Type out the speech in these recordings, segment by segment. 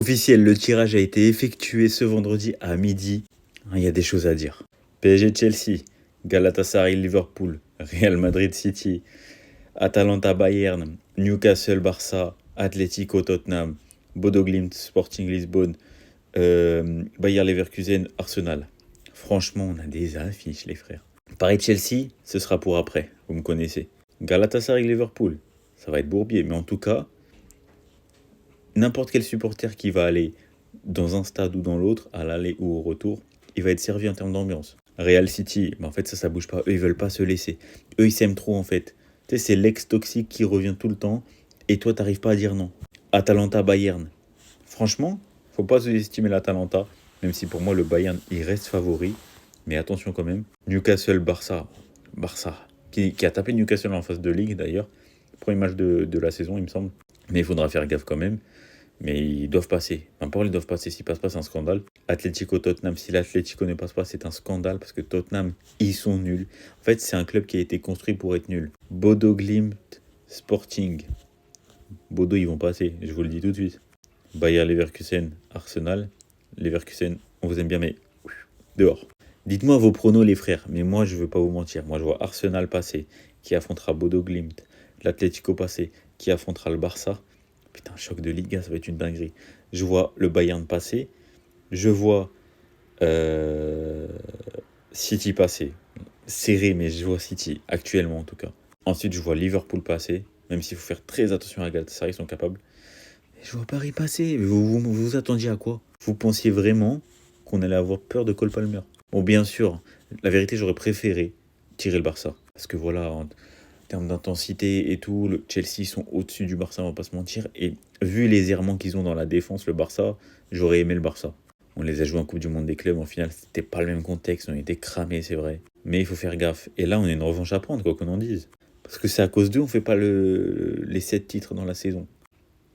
Officiel, le tirage a été effectué ce vendredi à midi. Il y a des choses à dire. PSG-Chelsea, Galatasaray-Liverpool, Real Madrid-City, Atalanta-Bayern, Newcastle-Barça, Atlético-Tottenham, Bodo-Glimt, Sporting Lisbonne, Bayer Leverkusen, Arsenal. Franchement, on a des affiches, les frères. Paris-Chelsea, ce sera pour après, vous me connaissez. Galatasaray-Liverpool, ça va être bourbier, mais en tout cas, n'importe quel supporter qui va aller dans un stade ou dans l'autre, à l'aller ou au retour, il va être servi en termes d'ambiance. Real City, mais en fait ça bouge pas. Eux, ils veulent pas se laisser. Eux, ils s'aiment trop en fait. Tu sais, c'est l'ex toxique qui revient tout le temps et toi, t'arrives pas à dire non. Atalanta Bayern. Franchement, faut pas sous-estimer l'Atalanta, même si pour moi le Bayern il reste favori. Mais attention quand même. Newcastle Barça. Barça. Qui a tapé Newcastle en phase de ligue d'ailleurs. Premier match de la saison, il me semble. Mais il faudra faire gaffe quand même. Mais ils doivent passer. Enfin, pas ils doivent passer. S'ils passent pas, c'est un scandale. Atlético-Tottenham. Si l'Atlético ne passe pas, c'est un scandale parce que Tottenham, ils sont nuls. En fait, c'est un club qui a été construit pour être nul. Bodo Glimt, Sporting. Bodo, ils vont passer. Je vous le dis tout de suite. Bayer Leverkusen, Arsenal. Leverkusen, on vous aime bien, mais dehors. Dites-moi vos pronos, les frères. Mais moi, je veux pas vous mentir. Moi, je vois Arsenal passer, qui affrontera Bodo Glimt. L'Atlético passer, qui affrontera le Barça. Putain, choc de Liga, ça va être une dinguerie. Je vois le Bayern passer. Je vois City passer. Serré, mais je vois City, actuellement en tout cas. Ensuite, je vois Liverpool passer. Même s'il faut faire très attention à Galatasaray, ils sont capables. Et je vois Paris passer. Mais vous attendiez à quoi? Vous pensiez vraiment qu'on allait avoir peur de Cole Palmer? Bon, bien sûr, la vérité, j'aurais préféré tirer le Barça. Parce que voilà, en termes d'intensité et tout, le Chelsea sont au-dessus du Barça, on va pas se mentir. Et vu les errements qu'ils ont dans la défense, le Barça, j'aurais aimé le Barça. On les a joués en Coupe du Monde des clubs, en final, c'était pas le même contexte, on était cramés, c'est vrai. Mais il faut faire gaffe. Et là, on a une revanche à prendre, quoi qu'on en dise. Parce que c'est à cause d'eux, on fait pas les 7 titres dans la saison.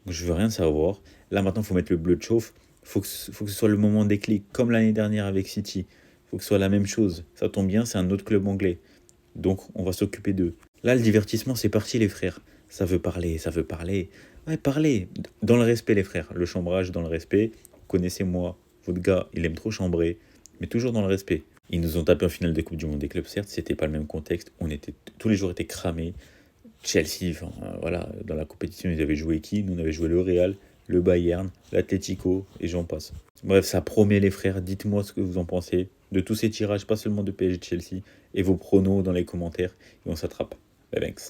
Donc, je veux rien savoir. Là, maintenant, il faut mettre le bleu de chauffe. Faut que ce soit le moment déclic, comme l'année dernière avec City. Faut que ce soit la même chose. Ça tombe bien, c'est un autre club anglais. Donc, on va s'occuper d'eux. Là, le divertissement, c'est parti, les frères. Ça veut parler, ça veut parler. Ouais, parler. Dans le respect, les frères. Le chambrage, dans le respect. Connaissez-moi. Votre gars, il aime trop chambrer. Mais toujours dans le respect. Ils nous ont tapé en finale de Coupe du Monde des clubs, certes. C'était pas le même contexte. Tous les jours étaient cramés. Chelsea, enfin, voilà. Dans la compétition, ils avaient joué qui? Nous, on avait joué le Real, le Bayern, l'Atlético, et j'en passe. Bref, ça promet, les frères. Dites-moi ce que vous en pensez de tous ces tirages, pas seulement de PSG de Chelsea, et vos pronos dans les commentaires, et on s'attrape. Bye, thanks.